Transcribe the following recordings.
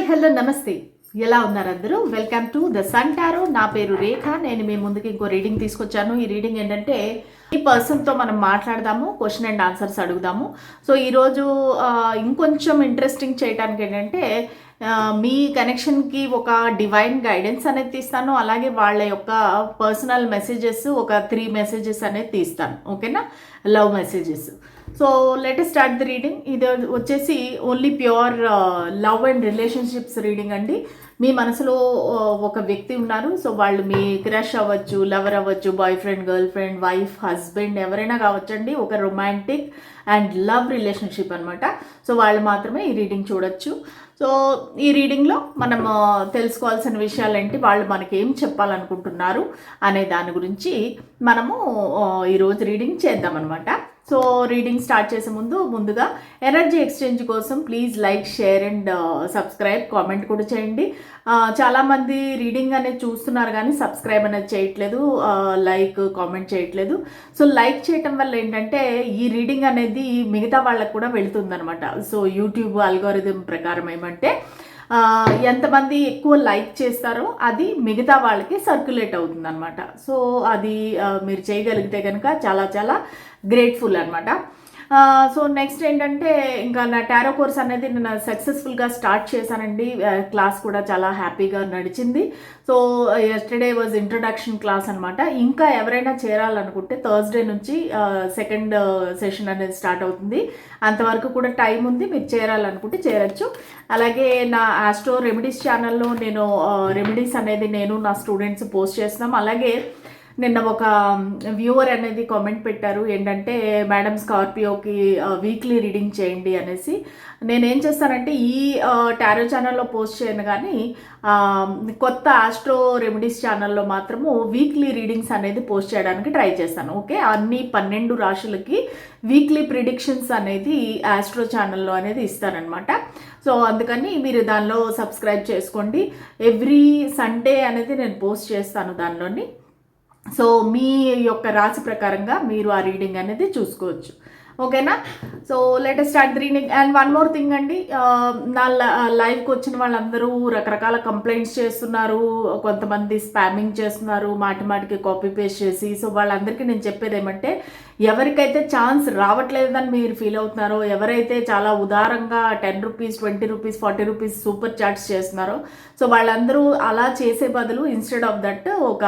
Hello నమస్తే. ఎలా ఉన్నారు అందరూ? Welcome to the Sun Tarot. నా పేరు రేఖ. నేను మీ ముందుకి ఇంకో రీడింగ్ తీసుకొచ్చాను. ఈ రీడింగ్ ఏంటంటే ఈ పర్సన్తో మనం మాట్లాడదాము, క్వశ్చన్ అండ్ ఆన్సర్స్ అడుగుదాము. సో ఈరోజు ఇంకొంచెం ఇంట్రెస్టింగ్ చేయడానికి ఏంటంటే మీ కనెక్షన్కి ఒక డివైన్ గైడెన్స్ అనేది తీస్తాను. అలాగే వాళ్ళ యొక్క పర్సనల్ మెసేజెస్ ఒక 3 మెసేజెస్ అనేది తీస్తాను. ఓకేనా? Love messages. So let us start the reading. ఇది వచ్చేసి only pure love and relationships reading అండి. మీ మనసులో ఒక వ్యక్తి ఉన్నారు. సో వాళ్ళు మీ క్రష్ అవ్వచ్చు, లవర్ అవ్వచ్చు, boy friend, girl friend, wife, husband ఎవరైనా కావచ్చండి. ఒక రొమాంటిక్ అండ్ లవ్ రిలేషన్షిప్ అనమాట. సో వాళ్ళు మాత్రమే ఈ రీడింగ్ చూడొచ్చు. సో ఈ రీడింగ్లో మనం తెలుసుకోవాల్సిన విషయాలు ఏంటి, వాళ్ళు మనకి ఏం చెప్పాలనుకుంటున్నారు అనే దాని గురించి మనము ఈరోజు రీడింగ్ చేద్దామన్నమాట. సో రీడింగ్ స్టార్ట్ చేసే ముందుగా ఎనర్జీ ఎక్స్చేంజ్ కోసం please like, share and subscribe, comment కూడా చేయండి. చాలామంది రీడింగ్ అనేది చూస్తున్నారు కానీ సబ్స్క్రైబ్ అనేది చేయట్లేదు, లైక్, కామెంట్ చేయట్లేదు. సో లైక్ చేయటం వల్ల ఏంటంటే ఈ రీడింగ్ అనేది మిగతా వాళ్ళకు కూడా వెళుతుందనమాట. సో యూట్యూబ్ అల్గోరిథం ప్రకారం ఏమంటే ఎంతమంది ఎక్కువ లైక్ చేస్తారో అది మిగతా వాళ్ళకి సర్క్యులేట్ అవుతుంది అనమాట. సో అది మీరు చేయగలిగితే కనుక చాలా చాలా గ్రేట్ఫుల్ అనమాట. సో నెక్స్ట్ ఏంటంటే ఇంకా నా టారో కోర్స్ అనేది నేను సక్సెస్ఫుల్గా స్టార్ట్ చేశానండి. క్లాస్ కూడా చాలా హ్యాపీగా నడిచింది. So yesterday was introduction class అనమాట. ఇంకా ఎవరైనా చేరాలనుకుంటే థర్స్డే నుంచి సెకండ్ సెషన్ అనేది స్టార్ట్ అవుతుంది. అంతవరకు కూడా టైం ఉంది. మీరు చేరాలనుకుంటే చేరచ్చు. అలాగే నా ఆస్ట్రో రెమెడీస్ ఛానల్లో నేను రెమెడీస్ అనేది నేను నా స్టూడెంట్స్ పోస్ట్ చేస్తున్నాం. అలాగే నిన్న ఒక వ్యూవర్ అనేది కామెంట్ పెట్టారు ఏంటంటే మేడం స్కార్పియోకి వీక్లీ రీడింగ్ చేయండి అనేసి. నేనేం చేస్తానంటే ఈ టారో ఛానల్లో పోస్ట్ చేయను కానీ కొత్త ఆస్ట్రో రెమెడీస్ ఛానల్లో మాత్రము వీక్లీ రీడింగ్స్ అనేది పోస్ట్ చేయడానికి ట్రై చేస్తాను. ఓకే, అన్ని 12 రాశులకి వీక్లీ ప్రిడిక్షన్స్ అనేది ఆస్ట్రో ఛానల్లో అనేది ఇస్తారనమాట. సో అందుకని మీరు దానిలో సబ్స్క్రైబ్ చేసుకోండి. ఎవ్రీ సండే అనేది నేను పోస్ట్ చేస్తాను దానిలోని. సో మీ యొక్క రాశి ప్రకారంగా మీరు ఆ రీడింగ్ అనేది చూసుకోవచ్చు. ఓకేనా? So let us start the reading. And one more thing అండి, నా లైవ్కి వచ్చిన వాళ్ళందరూ రకరకాల కంప్లైంట్స్ చేస్తున్నారు. కొంతమంది స్పామింగ్ చేస్తున్నారు, మాటికి కాపీ పేస్ట్ చేసి. సో వాళ్ళందరికీ నేను చెప్పేది ఏమంటే, ఎవరికైతే ఛాన్స్ రావట్లేదని మీరు ఫీల్ అవుతున్నారో, ఎవరైతే చాలా ఉదారంగా 10 rupees, 20 rupees, 40 rupees super chats చేస్తున్నారో, సో వాళ్ళందరూ అలా చేసే బదులు ఇన్స్టెడ్ ఆఫ్ దట్ ఒక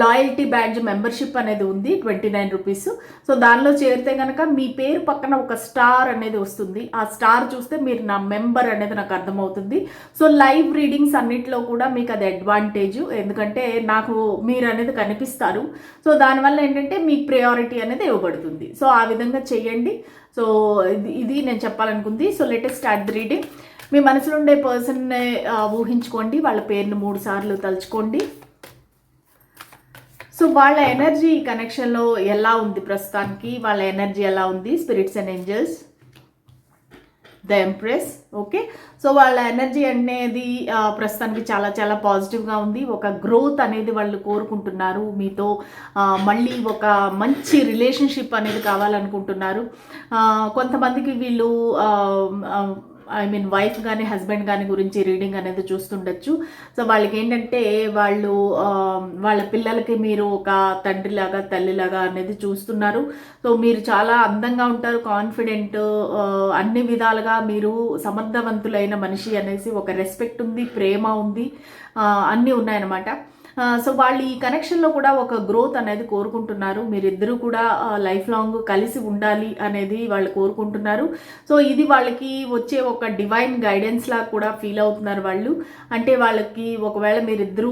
లాయల్టీ బ్యాడ్జ్ మెంబర్షిప్ అనేది ఉంది 29 రూపీస్. సో దానిలో చేరితే కనుక మీ పేరు పక్కన ఒక స్టార్ అనేది వస్తుంది. ఆ స్టార్ చూస్తే మీరు నా మెంబర్ అనేది నాకు అర్థమవుతుంది. సో లైవ్ రీడింగ్స్ అన్నిట్లో కూడా మీకు అది అడ్వాంటేజ్, ఎందుకంటే నాకు మీరు అనేది కనిపిస్తారు. సో దానివల్ల ఏంటంటే మీకు ప్రయారిటీ అనేది ఇవ్వబడుతుంది. సో ఆ విధంగా చెయ్యండి. సో ఇది నేను చెప్పాలనుకుంది. So let us start the reading. మీ మనసులో ఉండే పర్సన్ని ఊహించుకోండి, వాళ్ళ పేరుని 3 సార్లు తలుచుకోండి. సో వాళ్ళ ఎనర్జీ కనెక్షన్లో ఎలా ఉంది ప్రస్తుతానికి, వాళ్ళ ఎనర్జీ ఎలా ఉంది, spirits and angels, the empress. Okay, so వాళ్ళ ఎనర్జీ అనేది ప్రస్తుతానికి చాలా చాలా పాజిటివ్గా ఉంది. ఒక గ్రోత్ అనేది వాళ్ళు కోరుకుంటున్నారు. మీతో మళ్ళీ ఒక మంచి రిలేషన్షిప్ అనేది కావాలనుకుంటున్నారు. కొంతమందికి వీళ్ళు వైఫ్ కానీ హస్బెండ్ కానీ గురించి రీడింగ్ అనేది చూస్తుండొచ్చు. సో వాళ్ళకి ఏంటంటే వాళ్ళ పిల్లలకి మీరు ఒక తండ్రిలాగా తల్లిలాగా అనేది చూస్తున్నారు. సో మీరు చాలా అందంగా ఉంటారు, కాన్ఫిడెంట్, అన్ని విధాలుగా మీరు సమర్థవంతులైన మనిషి అనేసి ఒక రెస్పెక్ట్ ఉంది, ప్రేమ ఉంది, అన్నీ ఉన్నాయన్నమాట. సో వాళ్ళు ఈ కనెక్షన్లో కూడా ఒక గ్రోత్ అనేది కోరుకుంటున్నారు. మీరిద్దరూ కూడా లైఫ్ లాంగ్ కలిసి ఉండాలి అనేది వాళ్ళు కోరుకుంటున్నారు. సో ఇది వాళ్ళకి వచ్చే ఒక డివైన్ గైడెన్స్ లా కూడా ఫీల్ అవుతున్నారు వాళ్ళు. అంటే వాళ్ళకి ఒకవేళ మీరిద్దరూ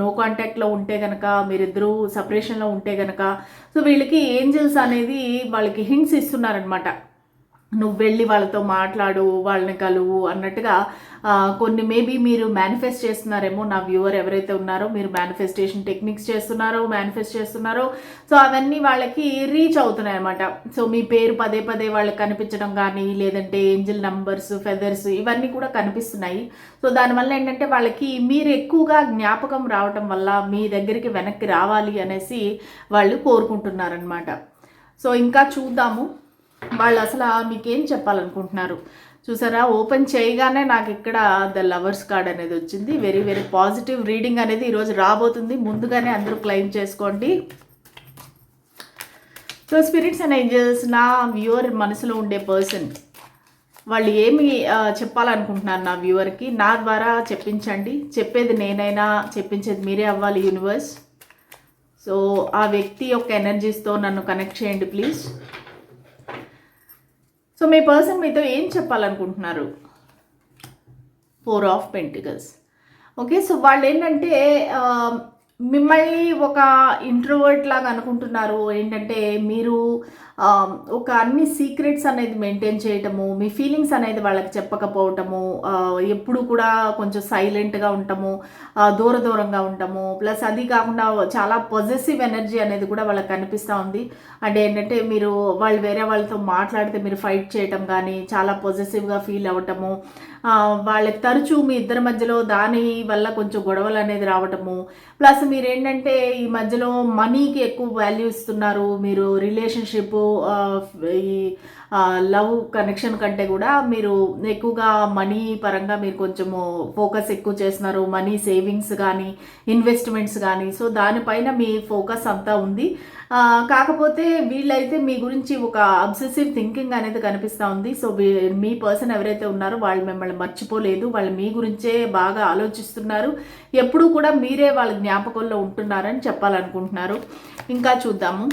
నో కాంటాక్ట్లో ఉంటే కనుక, మీరిద్దరూ సపరేషన్లో ఉంటే కనుక, సో వీళ్ళకి ఏంజల్స్ అనేది వాళ్ళకి హింట్స్ ఇస్తున్నారనమాట. నువ్వు వెళ్ళి వాళ్ళతో మాట్లాడు, వాళ్ళని కలువు అన్నట్టుగా. కొన్ని మేబీ మీరు మేనిఫెస్ట్ చేస్తున్నారేమో, నా వ్యూవర్ ఎవరైతే ఉన్నారో మీరు మేనిఫెస్టేషన్ టెక్నిక్స్ మేనిఫెస్ట్ చేస్తున్నారో, సో అవన్నీ వాళ్ళకి రీచ్ అవుతున్నాయి అన్నమాట. సో మీ పేరు పదే పదే వాళ్ళకి కనిపించడం కానీ, లేదంటే ఏంజల్ నంబర్స్, ఫెదర్స్ ఇవన్నీ కూడా కనిపిస్తున్నాయి. సో దానివల్ల ఏంటంటే వాళ్ళకి మీరు ఎక్కువగా జ్ఞాపకం రావటం వల్ల మీ దగ్గరికి వెనక్కి రావాలి అనేసి వాళ్ళు కోరుకుంటున్నారనమాట. సో ఇంకా చూద్దాము వాళ్ళు అసలు మీకేం చెప్పాలనుకుంటున్నారు. చూసారా, ఓపెన్ చేయగానే నాకు ఇక్కడ ద లవర్స్ కార్డ్ అనేది వచ్చింది. వెరీ వెరీ పాజిటివ్ రీడింగ్ అనేది ఈరోజు రాబోతుంది. ముందుగానే అందరూ క్లెయిమ్ చేసుకోండి. సో స్పిరిట్స్ అండ్ ఏంజల్స్, నా వ్యూవర్ మనసులో ఉండే పర్సన్ వాళ్ళు ఏమి చెప్పాలనుకుంటున్నారు నా వ్యూవర్కి, నా ద్వారా చెప్పించండి. చెప్పేది నేనైనా చెప్పించేది మీరే అవ్వాలి యూనివర్స్. సో ఆ వ్యక్తి యొక్క ఎనర్జీస్తో నన్ను కనెక్ట్ చేయండి ప్లీజ్. సో మీ పర్సన్ మీతో ఏం చెప్పాలనుకుంటున్నారు? 4 ఆఫ్ పెంటికల్స్. ఓకే, సో వాళ్ళు ఏంటంటే మిమ్మల్ని ఒక ఇంట్రోవర్ట్ లాగా అనుకుంటున్నారు. ఏంటంటే మీరు ఒక అన్ని సీక్రెట్స్ అనేది మెయింటైన్ చేయటము, మీ ఫీలింగ్స్ అనేది వాళ్ళకి చెప్పకపోవటము, ఎప్పుడు కూడా కొంచెం సైలెంట్గా ఉండటము, దూరంగా ఉండటము, ప్లస్ అది కాకుండా చాలా పాజిటివ్ ఎనర్జీ అనేది కూడా వాళ్ళకి కనిపిస్తూ ఉంది. అంటే ఏంటంటే మీరు వాళ్ళు వేరే వాళ్ళతో మాట్లాడితే మీరు ఫైట్ చేయటం కానీ, చాలా పాజిటివ్గా ఫీల్ అవ్వటము, వాళ్ళకి తరచూ మీ ఇద్దరి మధ్యలో దాని వల్ల కొంచెం గొడవలు అనేది రావటము, ప్లస్ మీరు ఏంటంటే ఈ మధ్యలో మనీకి ఎక్కువ వాల్యూ ఇస్తున్నారు. మీరు రిలేషన్షిప్ ఈ లవ్ కనెక్షన్ కంటే కూడా మీరు ఎక్కువగా మనీ పరంగా మీరు కొంచెము ఫోకస్ ఎక్కువ చేస్తున్నారు. మనీ సేవింగ్స్ కానీ, ఇన్వెస్ట్మెంట్స్ కానీ, సో దానిపైన మీ ఫోకస్ అంతా ఉంది. కాకపోతే వీళ్ళైతే మీ గురించి ఒక అబ్సెసివ్ థింకింగ్ అనేది కనిపిస్తూ ఉంది. సో మీ పర్సన్ ఎవరైతే ఉన్నారో వాళ్ళు మిమ్మల్ని మర్చిపోలేదు. వాళ్ళు మీ గురించే బాగా ఆలోచిస్తున్నారు. ఎప్పుడూ కూడా మీరే వాళ్ళ జ్ఞాపకంలో ఉంటున్నారని చెప్పాలనుకుంటున్నారు. ఇంకా చూద్దాము.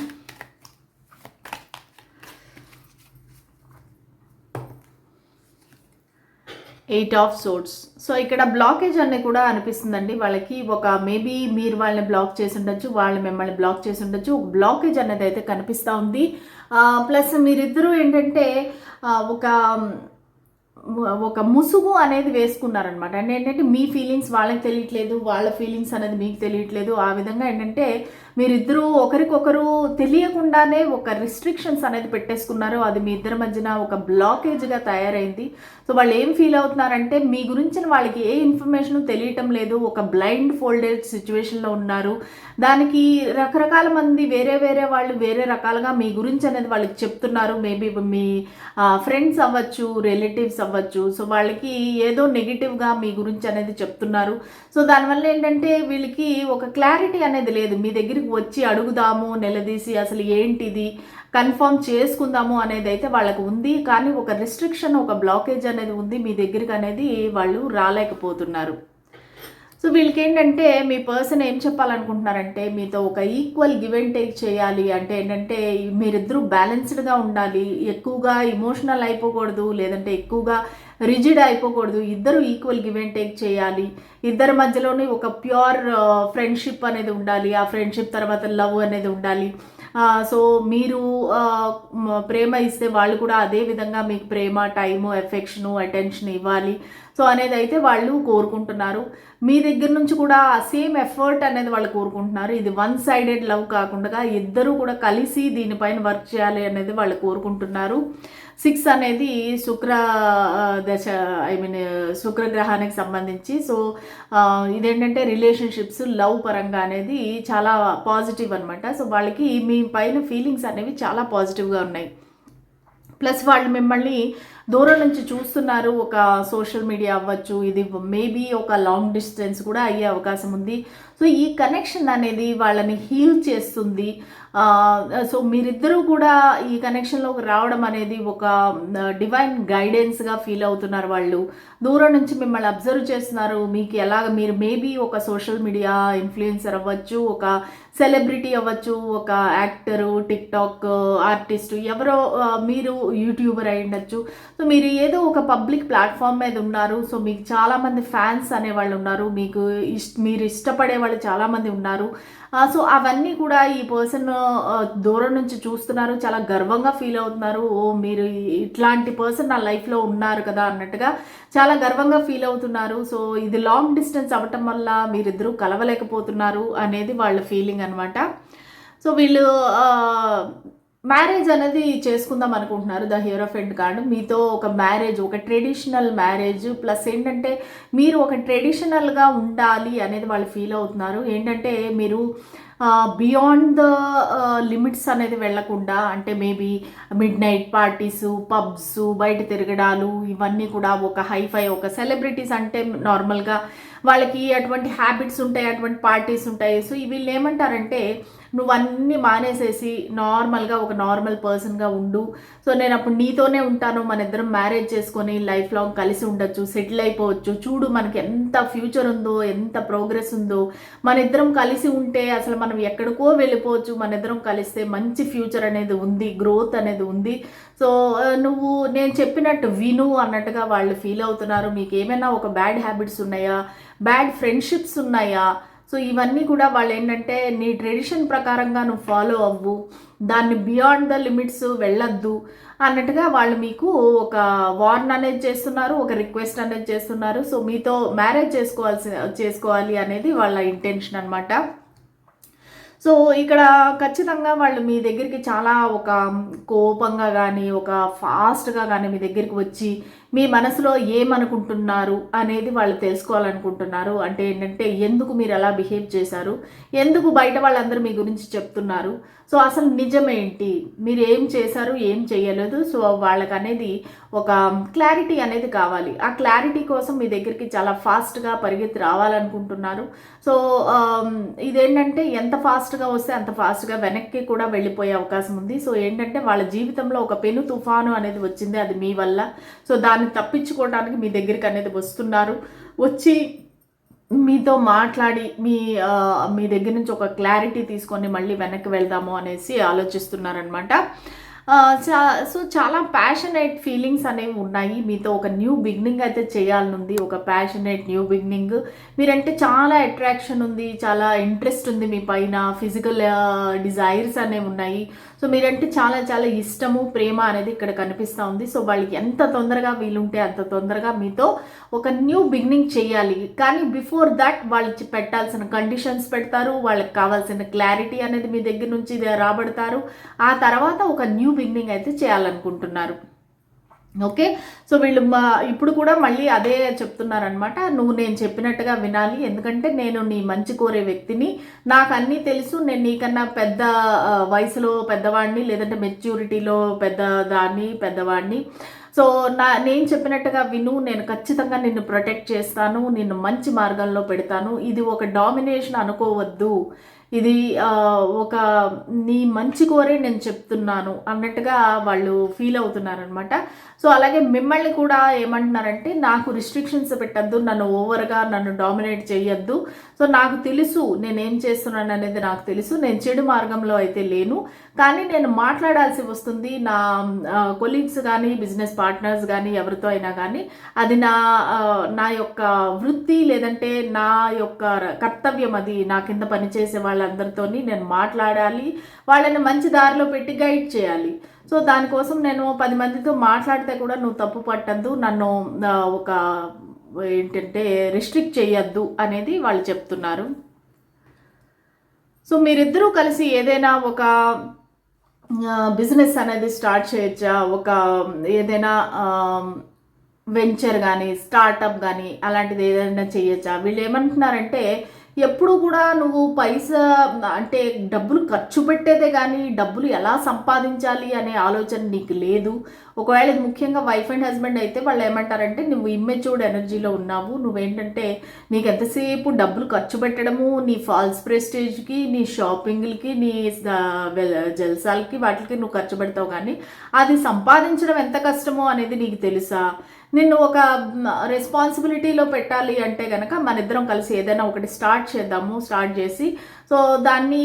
8 ఆఫ్ సోర్డ్స్. సో ఇక్కడ బ్లాకేజ్ అనేది కూడా అనిపిస్తుందండి వాళ్ళకి. ఒక మేబీ మీరు వాళ్ళని బ్లాక్ చేసి ఉండొచ్చు, వాళ్ళు మిమ్మల్ని బ్లాక్ చేసి ఉండొచ్చు. ఒక బ్లాకేజ్ అనేది అయితే కనిపిస్తూ ఉంది. ప్లస్ మీరిద్దరూ ఏంటంటే ఒక ముసుగు అనేది వేసుకున్నారనమాట. అంటే ఏంటంటే మీ ఫీలింగ్స్ వాళ్ళకి తెలియట్లేదు, వాళ్ళ ఫీలింగ్స్ అనేది మీకు తెలియట్లేదు. ఆ విధంగా ఏంటంటే మీరిద్దరూ ఒకరికొకరు తెలియకుండానే ఒక రిస్ట్రిక్షన్స్ అనేది పెట్టేసుకున్నారు. అది మీ ఇద్దరి మధ్యన ఒక బ్లాకేజ్గా తయారైంది. సో వాళ్ళు ఏం ఫీల్ అవుతున్నారంటే మీ గురించిన వాళ్ళకి ఏ ఇన్ఫర్మేషన్ తెలియటం లేదు. ఒక బ్లైండ్ ఫోల్డెడ్ సిచ్యువేషన్లో ఉన్నారు. దానికి రకరకాల మంది వేరే వాళ్ళు వేరే రకాలుగా మీ గురించి అనేది వాళ్ళకి చెప్తున్నారు. మేబీ మీ ఫ్రెండ్స్ అవ్వచ్చు, రిలేటివ్స్ అవ్వచ్చు. సో వాళ్ళకి ఏదో నెగిటివ్గా మీ గురించి అనేది చెప్తున్నారు. సో దానివల్ల ఏంటంటే వీళ్ళకి ఒక క్లారిటీ అనేది లేదు. మీ దగ్గరికి వచ్చి అడుగుదాము, నిలదీసి అసలు ఏంటిది కన్ఫర్మ్ చేసుకుందాము అనేది అయితే వాళ్ళకు ఉంది. కానీ ఒక రిస్ట్రిక్షన్, ఒక బ్లాకేజ్ అనేది ఉంది. మీ దగ్గరికి అనేది వాళ్ళు రాలేకపోతున్నారు. సో వీళ్ళకి ఏంటంటే మీ పర్సన్ ఏం చెప్పాలనుకుంటున్నారంటే మీతో ఒక ఈక్వల్ గివ్ అండ్ టేక్ చేయాలి. అంటే ఏంటంటే మీరిద్దరూ బ్యాలెన్స్డ్గా ఉండాలి. ఎక్కువగా ఇమోషనల్ అయిపోకూడదు, లేదంటే ఎక్కువగా రిజిడ్ అయిపోకూడదు. ఇద్దరు ఈక్వల్ గివ్ అండ్ టేక్ చేయాలి. ఇద్దరి మధ్యలోనే ఒక ప్యూర్ ఫ్రెండ్షిప్ అనేది ఉండాలి. ఆ ఫ్రెండ్షిప్ తర్వాత లవ్ అనేది ఉండాలి. సో మీరు ప్రేమ ఇస్తే వాళ్ళు కూడా అదే విధంగా మీకు ప్రేమ, టైము, ఎఫెక్షను, అటెన్షన్ ఇవ్వాలి. సో అనేది అయితే వాళ్ళు కోరుకుంటున్నారు. మీ దగ్గర నుంచి కూడా సేమ్ ఎఫర్ట్ అనేది వాళ్ళు కోరుకుంటున్నారు. ఇది 1 సైడెడ్ లవ్ కాకుండా ఇద్దరు కూడా కలిసి దీనిపైన వర్క్ చేయాలి అనేది వాళ్ళు కోరుకుంటున్నారు. 6 అనేది శుక్ర దశ, శుక్రగ్రహానికి సంబంధించి. సో ఇదేంటంటే రిలేషన్షిప్స్, లవ్ పరంగా అనేది చాలా పాజిటివ్ అనమాట. సో వాళ్ళకి మీ పైన ఫీలింగ్స్ అనేవి చాలా పాజిటివ్గా ఉన్నాయి. ప్లస్ వాళ్ళు మిమ్మల్ని దూరం నుంచి చూస్తున్నారు. ఒక సోషల్ మీడియా అవ్వచ్చు, ఇది మేబీ ఒక లాంగ్ డిస్టెన్స్ కూడా అయ్యే అవకాశం ఉంది. సో ఈ కనెక్షన్ అనేది వాళ్ళని హీల్ చేస్తుంది. సో మీరిద్దరూ కూడా ఈ కనెక్షన్లోకి రావడం అనేది ఒక డివైన్ గైడెన్స్గా ఫీల్ అవుతున్నారు. వాళ్ళు దూరం నుంచి మిమ్మల్ని అబ్జర్వ్ చేస్తున్నారు. మీకు ఎలాగ మీరు మేబీ ఒక సోషల్ మీడియా ఇన్ఫ్లుయెన్సర్ అవ్వచ్చు, ఒక సెలబ్రిటీ అవ్వచ్చు, ఒక యాక్టరు, టిక్టాక్ ఆర్టిస్టు, ఎవరో మీరు యూట్యూబర్ అయి ఉండొచ్చు. సో మీరు ఏదో ఒక పబ్లిక్ ప్లాట్ఫామ్ మీద ఉన్నారు. సో మీకు చాలామంది ఫ్యాన్స్ అనేవాళ్ళు ఉన్నారు. మీకు మీరు ఇష్టపడే వాళ్ళు చాలామంది ఉన్నారు. సో అవన్నీ కూడా ఈ పర్సన్ దూరం నుంచి చూస్తున్నారు. చాలా గర్వంగా ఫీల్ అవుతున్నారు. ఓ మీరు ఇట్లాంటి పర్సన్ నా లైఫ్లో ఉన్నారు కదా అన్నట్టుగా చాలా గర్వంగా ఫీల్ అవుతున్నారు. సో ఇది లాంగ్ డిస్టెన్స్ అవ్వటం వల్ల మీరిద్దరూ కలవలేకపోతున్నారు అనేది వాళ్ళ ఫీలింగ్ అనమాట. సో వీళ్ళు మ్యారేజ్ అనేది చేసుకుందాం అనుకుంటున్నారు. ద హియరోఫెంట్ కార్డు మీతో ఒక మ్యారేజ్, ఒక ట్రెడిషనల్ మ్యారేజ్, ప్లస్ ఏంటంటే మీరు ఒక ట్రెడిషనల్గా ఉండాలి అనేది వాళ్ళు ఫీల్ అవుతున్నారు. ఏంటంటే మీరు బియాండ్ ద లిమిట్స్ అనేది వెళ్ళకుండా, అంటే maybe mid night parties, pubs, బయట తిరగడాలు, ఇవన్నీ కూడా ఒక హైఫై, ఒక సెలబ్రిటీస్ అంటే నార్మల్గా వాళ్ళకి అటువంటి హ్యాబిట్స్ ఉంటాయి, అటువంటి పార్టీస్ ఉంటాయి. సో వీళ్ళు ఏమంటారంటే నువ్వు అన్నీ మానేసేసి నార్మల్గా ఒక నార్మల్ పర్సన్గా ఉండు. సో నేను అప్పుడు నీతోనే ఉంటాను, మన ఇద్దరం మ్యారేజ్ చేసుకొని లైఫ్ లాంగ్ కలిసి ఉండొచ్చు, సెటిల్ అయిపోవచ్చు. చూడు మనకి ఎంత ఫ్యూచర్ ఉందో, ఎంత ప్రోగ్రెస్ ఉందో, మన ఇద్దరం కలిసి ఉంటే అసలు మనం ఎక్కడికో వెళ్ళిపోవచ్చు, మన ఇద్దరం కలిస్తే మంచి ఫ్యూచర్ అనేది ఉంది, గ్రోత్ అనేది ఉంది. సో నువ్వు నేను చెప్పినట్టు విను అన్నట్టుగా వాళ్ళు ఫీల్ అవుతున్నారు. మీకు ఏమైనా ఒక బ్యాడ్ హ్యాబిట్స్ ఉన్నాయా, బ్యాడ్ ఫ్రెండ్షిప్స్ ఉన్నాయా, సో ఇవన్నీ కూడా వాళ్ళు ఏంటంటే నీ ట్రెడిషన్ ప్రకారంగా నువ్వు ఫాలో అవ్వు, దాన్ని బియాండ్ ద లిమిట్స్ వెళ్ళొద్దు అన్నట్టుగా వాళ్ళు మీకు ఒక వార్న్ అనేది చేస్తున్నారు, ఒక రిక్వెస్ట్ అనేది చేస్తున్నారు. సో మీతో మ్యారేజ్ చేసుకోవాలి అనేది వాళ్ళ ఇంటెన్షన్ అనమాట. సో ఇక్కడ ఖచ్చితంగా వాళ్ళు మీ దగ్గరికి చాలా ఒక కోపంగా కానీ, ఒక ఫాస్ట్గా కానీ మీ దగ్గరికి వచ్చి మీ మనసులో ఏమనుకుంటున్నారు అనేది వాళ్ళు తెలుసుకోవాలనుకుంటున్నారు. అంటే ఏంటంటే ఎందుకు మీరు ఎలా బిహేవ్ చేశారు, ఎందుకు బయట వాళ్ళందరూ మీ గురించి చెప్తున్నారు, సో అసలు నిజమేంటి, మీరు ఏం చేశారు, ఏం చేయలేదు. సో వాళ్ళకి అనేది ఒక క్లారిటీ అనేది కావాలి. ఆ క్లారిటీ కోసం మీ దగ్గరికి చాలా ఫాస్ట్గా పరిగెత్తి రావాలనుకుంటున్నారు. సో ఇదేంటంటే ఎంత ఫాస్ట్గా వస్తే అంత ఫాస్ట్గా వెనక్కి కూడా వెళ్ళిపోయే అవకాశం ఉంది. సో ఏంటంటే వాళ్ళ జీవితంలో ఒక పెను తుఫాను అనేది వచ్చింది, అది మీ వల్ల. సో దాన్ని తప్పించుకోవడానికి మీ దగ్గరికి అనేది వస్తున్నారు. వచ్చి మీతో మాట్లాడి మీ దగ్గర నుంచి ఒక క్లారిటీ తీసుకొని మళ్ళీ వెనక్కి వెళ్దాము అనేసి ఆలోచిస్తున్నారనమాట. సో చాలా ప్యాషనేట్ ఫీలింగ్స్ అనేవి ఉన్నాయి. మీతో ఒక న్యూ బిగినింగ్ అయితే చేయాలనుంది, ఒక ప్యాషనేట్ న్యూ బిగినింగ్. మీరంటే చాలా అట్రాక్షన్ ఉంది, చాలా ఇంట్రెస్ట్ ఉంది మీ పైన, ఫిజికల్ డిజైర్స్ అనేవి ఉన్నాయి. సో మీరంటే చాలా చాలా ఇష్టము, ప్రేమ అనేది ఇక్కడ కనిపిస్తూ ఉంది. సో వాళ్ళకి ఎంత తొందరగా వీలుంటే అంత తొందరగా మీతో ఒక న్యూ బిగినింగ్ చేయాలి. కానీ బిఫోర్ దట్ వాళ్ళు పెట్టాల్సిన కండిషన్స్ పెడతారు, వాళ్ళకి కావాల్సిన క్లారిటీ అనేది మీ దగ్గర నుంచి రాబడతారు. ఆ తర్వాత ఒక న్యూ బిగినింగ్ అయితే చేయాలనుకుంటున్నారు. ఓకే, సో వీళ్ళు ఇప్పుడు కూడా మళ్ళీ అదే చెప్తున్నారనమాట, నువ్వు నేను చెప్పినట్టుగా వినాలి, ఎందుకంటే నేను నీ మంచి కోరే వ్యక్తిని, నాకు అన్నీ తెలుసు, నేను నీకన్నా పెద్ద వయసులో పెద్దవాడిని, లేదంటే మెచ్యూరిటీలో పెద్దవాడిని. సో నేను చెప్పినట్టుగా విను, నేను ఖచ్చితంగా నిన్ను ప్రొటెక్ట్ చేస్తాను, నిన్ను మంచి మార్గంలో పెడతాను. ఇది ఒక డామినేషన్ అనుకోవద్దు, ఇది ఒక నీ మంచి కోరే నేను చెప్తున్నాను అన్నట్టుగా వాళ్ళు ఫీల్ అవుతున్నారనమాట. సో అలాగే మిమ్మల్ని కూడా ఏమంటున్నారంటే నాకు రిస్ట్రిక్షన్స్ పెట్టద్దు, నన్ను ఓవర్గా నన్ను డామినేట్ చేయొద్దు. సో నాకు తెలుసు నేనేం చేస్తున్నాను అనేది నాకు తెలుసు, నేను చెడు మార్గంలో అయితే లేను, కానీ నేను మాట్లాడాల్సి వస్తుంది. నా కొలీగ్స్ కానీ, బిజినెస్ పార్ట్నర్స్ కానీ, ఎవరితో అయినా కానీ అది నా యొక్క వృత్తి, లేదంటే నా యొక్క కర్తవ్యం, అది నా కింద పనిచేసే వాళ్ళందరితో నేను మాట్లాడాలి, వాళ్ళని మంచి దారిలో పెట్టి గైడ్ చేయాలి. సో దానికోసం నేను 10 మందితో మాట్లాడితే కూడా నువ్వు తప్పు పట్టద్దు, నన్ను ఒక ఏంటంటే రిస్ట్రిక్ట్ చేయొద్దు అనేది వాళ్ళు చెప్తున్నారు. సో మీరిద్దరూ కలిసి ఏదైనా ఒక బిజినెస్ అనేది స్టార్ట్ చేయొచ్చా, ఒక ఏదైనా వెంచర్ కానీ, స్టార్టప్ కానీ అలాంటిది ఏదైనా చేయొచ్చా. వీళ్ళు ఏమంటున్నారంటే ఎప్పుడు కూడా నువ్వు పైసా అంటే డబ్బులు ఖర్చు పెట్టేదే కానీ డబ్బులు ఎలా సంపాదించాలి అనే ఆలోచన నీకు లేదు. ఒకవేళ ఇది ముఖ్యంగా వైఫ్ అండ్ హస్బెండ్ అయితే వాళ్ళు ఏమంటారంటే నువ్వు ఇమ్మెచ్యూర్డ్ ఎనర్జీలో ఉన్నావు, నువ్వేంటంటే నీకు ఎంతసేపు డబ్బులు ఖర్చు పెట్టడము, నీ ఫాల్స్ ప్రెస్టేజ్కి, నీ షాపింగ్లకి, నీ జల్సాలకి, వాటికి నువ్వు ఖర్చు పెడతావు, కానీ అది సంపాదించడం ఎంత కష్టమో అనేది నీకు తెలుసా. నిన్ను ఒక రెస్పాన్సిబిలిటీలో పెట్టాలి అంటే కనుక మన ఇద్దరం కలిసి ఏదైనా ఒకటి స్టార్ట్ చేసి సో దాన్ని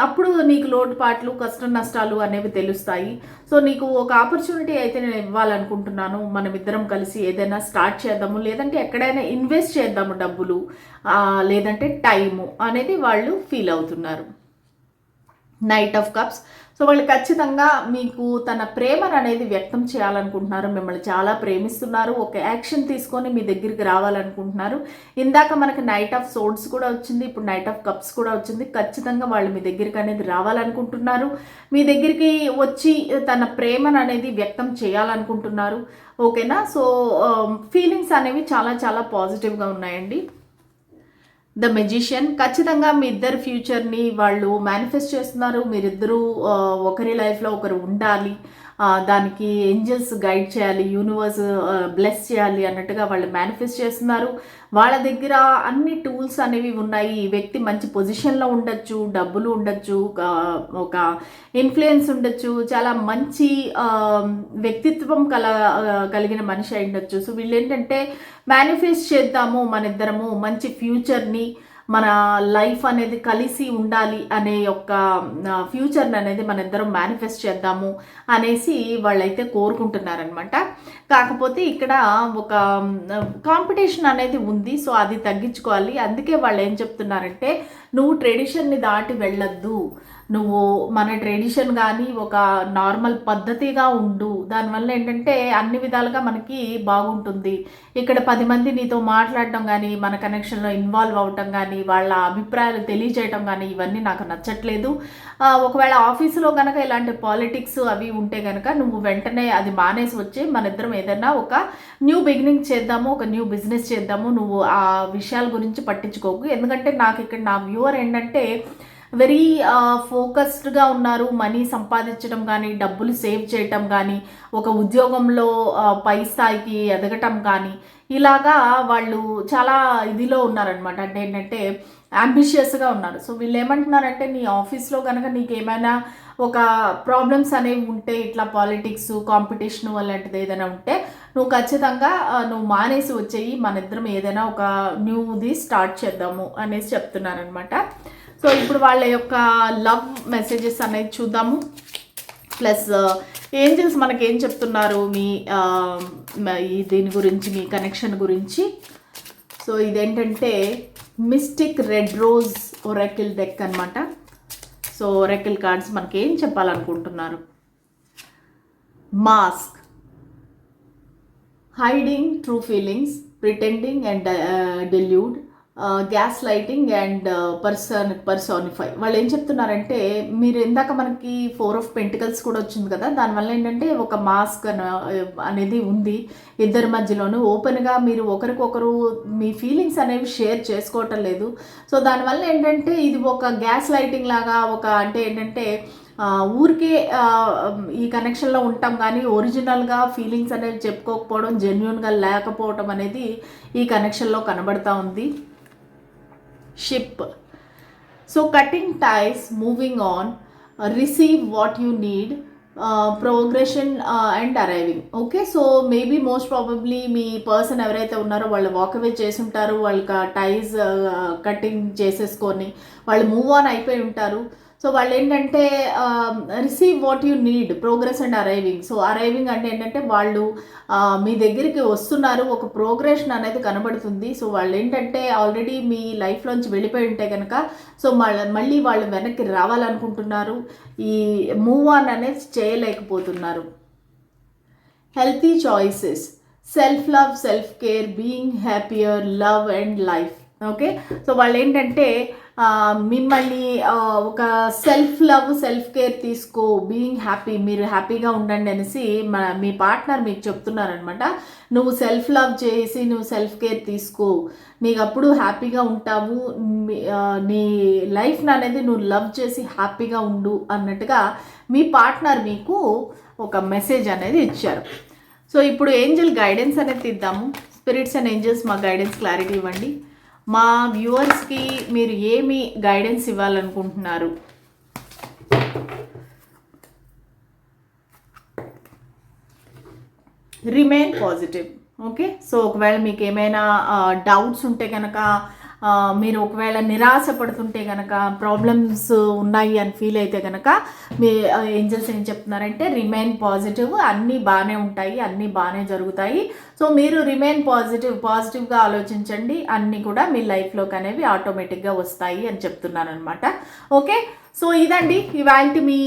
అప్పుడు నీకు లోటుపాట్లు, కష్ట నష్టాలు అనేవి తెలుస్తాయి. సో నీకు ఒక ఆపర్చునిటీ అయితే నేను ఇవ్వాలనుకుంటున్నాను, మనం ఇద్దరం కలిసి ఏదైనా స్టార్ట్ చేద్దాము, లేదంటే ఎక్కడైనా ఇన్వెస్ట్ చేద్దాము డబ్బులు, లేదంటే టైము అనేది వాళ్ళు ఫీల్ అవుతున్నారు. Knight of cups. సో వాళ్ళు ఖచ్చితంగా మీకు తన ప్రేమను అనేది వ్యక్తం చేయాలనుకుంటున్నారు, మిమ్మల్ని చాలా ప్రేమిస్తున్నారు, ఒక యాక్షన్ తీసుకొని మీ దగ్గరికి రావాలనుకుంటున్నారు. ఇందాక మనకి నైట్ ఆఫ్ సోర్డ్స్ కూడా వచ్చింది, ఇప్పుడు నైట్ ఆఫ్ కప్స్ కూడా వచ్చింది. ఖచ్చితంగా వాళ్ళు మీ దగ్గరికి అనేది రావాలనుకుంటున్నారు, మీ దగ్గరికి వచ్చి తన ప్రేమను అనేది వ్యక్తం చేయాలనుకుంటున్నారు. ఓకేనా. సో ఫీలింగ్స్ అనేవి చాలా చాలా పాజిటివ్గా ఉన్నాయండి. The magician. ఖచ్చితంగా మీ ఇద్దరు ఫ్యూచర్ని వాళ్ళు మేనిఫెస్ట్ చేస్తున్నారు. మీరిద్దరూ ఒకరి లైఫ్లో ఒకరు ఉండాలి, దానికి ఏంజల్స్ గైడ్ చేయాలి, యూనివర్స్ బ్లెస్ చేయాలి అన్నట్టుగా వాళ్ళు మేనిఫెస్ట్ చేస్తున్నారు. వాళ్ళ దగ్గర అన్ని టూల్స్ అనేవి ఉన్నాయి. ఈ వ్యక్తి మంచి పొజిషన్లో ఉండొచ్చు, డబ్బులు ఉండొచ్చు, ఒక ఇన్ఫ్లుయెన్స్ ఉండొచ్చు, చాలా మంచి వ్యక్తిత్వం కలిగిన మనిషి అయి ఉండొచ్చు. సో వీళ్ళు ఏంటంటే మేనిఫెస్ట్ చేద్దాము మన ఇద్దరము మంచి ఫ్యూచర్ని, మన లైఫ్ అనేది కలిసి ఉండాలి అనే యొక్క ఫ్యూచర్ని అనేది మన ఇద్దరం మేనిఫెస్ట్ చేద్దాము అనేసి వాళ్ళైతే కోరుకుంటున్నారనమాట. కాకపోతే ఇక్కడ ఒక కాంపిటీషన్ అనేది ఉంది. సో అది తగ్గించుకోవాలి. అందుకే వాళ్ళు ఏం చెప్తున్నారంటే, నువ్వు ట్రెడిషన్ని దాటి వెళ్ళొద్దు, నువ్వు మన ట్రెడిషన్ కానీ ఒక నార్మల్ పద్ధతిగా ఉండు. దానివల్ల ఏంటంటే అన్ని విధాలుగా మనకి బాగుంటుంది. ఇక్కడ 10 మంది నీతో మాట్లాడటం కానీ, మన కనెక్షన్లో ఇన్వాల్వ్ అవటం కానీ, వాళ్ళ అభిప్రాయాలు తెలియజేయటం కానీ ఇవన్నీ నాకు నచ్చట్లేదు. ఒకవేళ ఆఫీసులో కనుక ఇలాంటి పాలిటిక్స్ అవి ఉంటే కనుక నువ్వు వెంటనే అది మానేసి వచ్చి మన ఇద్దరం ఏదైనా ఒక న్యూ బిగినింగ్ చేద్దాము, ఒక న్యూ బిజినెస్ చేద్దాము. నువ్వు ఆ విషయాల గురించి పట్టించుకోకు. ఎందుకంటే నాకు ఇక్కడ నా వ్యూవర్ ఏంటంటే వెరీ ఫోకస్డ్గా ఉన్నారు. మనీ సంపాదించడం కానీ, డబ్బులు సేవ్ చేయటం కానీ, ఒక ఉద్యోగంలో పై స్థాయికి ఎదగటం కానీ, ఇలాగా వాళ్ళు చాలా ఇదిలో ఉన్నారనమాట. అంటే ఏంటంటే అంబిషియస్గా ఉన్నారు. సో వీళ్ళు ఏమంటున్నారంటే, నీ ఆఫీస్లో కనుక నీకేమైనా ఒక ప్రాబ్లమ్స్ అనేవి ఉంటే, ఇట్లా పాలిటిక్స్ కాంపిటీషన్ అలాంటిది ఏదైనా ఉంటే నువ్వు ఖచ్చితంగా నువ్వు మానేసి వచ్చేయి, మన ఇద్దరం ఏదైనా ఒక న్యూది స్టార్ట్ చేద్దాము అనేసి చెప్తున్నారనమాట. సో ఇప్పుడు వాళ్ళ యొక్క లవ్ మెసేజెస్ అనేది చూద్దాము. ప్లస్ ఏంజల్స్ మనకేం చెప్తున్నారు మీ దీని గురించి, మీ కనెక్షన్ గురించి. సో ఇదేంటంటే mystic red rose oracle deck అనమాట. సో ఒరాకిల్ కార్డ్స్ మనకేం చెప్పాలనుకుంటున్నారు. Mask, hiding true feelings, pretending and deluded, gaslighting and personify. వాళ్ళు ఏం చెప్తున్నారంటే, మీరు ఇందాక మనకి 4 of Pentacles కూడా వచ్చింది కదా, దానివల్ల ఏంటంటే ఒక మాస్క్ అనేది ఉంది ఇద్దరి మధ్యలోనూ. ఓపెన్గా మీరు ఒకరికొకరు మీ ఫీలింగ్స్ అనేవి షేర్ చేసుకోవటం లేదు. సో దానివల్ల ఏంటంటే ఇది ఒక గ్యాస్ లైటింగ్ లాగా, ఒక అంటే ఏంటంటే ఊరికే ఈ కనెక్షన్లో ఉంటాం కానీ ఒరిజినల్గా ఫీలింగ్స్ అనేవి చెప్పుకోకపోవడం, జెన్యున్గా లేకపోవడం అనేది ఈ కనెక్షన్లో కనబడతా ఉంది. Ship, so cutting ties, moving on, receive what you need, progression and arriving. Okay, so maybe most probably మీ పర్సన్ ఎవరైతే ఉన్నారో వాళ్ళు వాకవే చేసి ఉంటారు. వాళ్ళకి టైస్ కటింగ్ చేసేసుకొని వాళ్ళు మూవ్ ఆన్ అయిపోయి ఉంటారు. సో వాళ్ళు ఏంటంటే receive what you need, progress and arriving. So arriving అంటే ఏంటంటే వాళ్ళు మీ దగ్గరికి వస్తున్నారు, ఒక ప్రోగ్రెషన్ అనేది కనబడుతుంది. సో వాళ్ళు ఏంటంటే ఆల్రెడీ మీ లైఫ్లోంచి వెళ్ళిపోయి ఉంటే కనుక సో మళ్ళీ వాళ్ళు వెనక్కి రావాలనుకుంటున్నారు. ఈ మూవ్ ఆన్ అనేది చేయలేకపోతున్నారు. Healthy choices, self love, self care, being happier, love and life. Okay, so వాళ్ళు ఏంటంటే మిమ్మల్ని ఒక సెల్ఫ్ లవ్, సెల్ఫ్ కేర్ తీసుకో, బీయింగ్ హ్యాపీ, మీరు హ్యాపీగా ఉండండి అనేసి మీ పార్ట్నర్ మీకు చెప్తున్నారనమాట. నువ్వు సెల్ఫ్ లవ్ చేసి నువ్వు సెల్ఫ్ కేర్ తీసుకో, నీకు అప్పుడు హ్యాపీగా ఉంటావు, నీ లైఫ్ని అనేది నువ్వు లవ్ చేసి హ్యాపీగా ఉండు అన్నట్టుగా మీ పార్ట్నర్ మీకు ఒక మెసేజ్ అనేది ఇచ్చారు. సో ఇప్పుడు ఏంజల్ గైడెన్స్ అనేది ఇద్దాము. స్పిరిట్స్ అండ్ ఏంజల్స్ మా గైడెన్స్ క్లారిటీ ఇవ్వండి. మా వ్యూవర్స్కి మీరు ఏమి గైడెన్స్ ఇవ్వాలనుకుంటున్నారు? Remain positive. ఓకే, సో ఒకవేళ మీకు ఏమైనా డౌట్స్ ఉంటే కనుక, మీరు ఒకవేళ నిరాశ పడుతుంటే కనుక, ప్రాబ్లమ్స్ ఉన్నాయి అని ఫీల్ అయితే కనుక మీ ఏంజల్స్ ఏం చెప్తున్నారంటే రిమైన్ పాజిటివ్, అన్నీ బాగానే ఉంటాయి, అన్నీ బాగానే జరుగుతాయి. సో మీరు రిమైన్ పాజిటివ్గా ఆలోచించండి, అన్నీ కూడా మీ లైఫ్లోకి అనేవి ఆటోమేటిక్గా వస్తాయి అని చెప్తున్నాను అనమాట. ఓకే, సో ఇదండి ఇవాళ మీ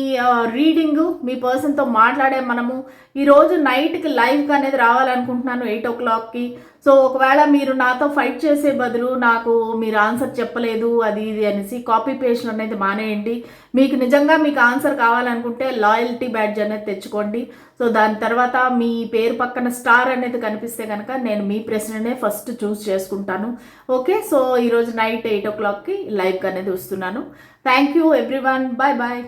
రీడింగు. మీ పర్సన్తో మాట్లాడే మనము ఈరోజు నైట్కి లైవ్కి అనేది రావాలనుకుంటున్నాను 8 o'clockకి. సో ఒకవేళ మీరు నాతో ఫైట్ చేసే బదులు నాకు మీరు ఆన్సర్ చెప్పలేదు అది ఇది అనేసి కాపీ పేస్ట్ అనేది మానేయండి. మీకు నిజంగా మీకు ఆన్సర్ కావాలనుకుంటే లాయల్టీ బ్యాడ్జ్ అనేది తెచ్చుకోండి. సో దాని తర్వాత మీ పేరు పక్కన స్టార్ అనేది కనిపిస్తే కనుక నేను మీ ప్రశ్ననే ఫస్ట్ చూస్ చేసుకుంటాను. ఓకే, సో ఈరోజు నైట్ 8 o'clockకి లైవ్కి అనేది వస్తున్నాను. Thank you everyone, bye bye.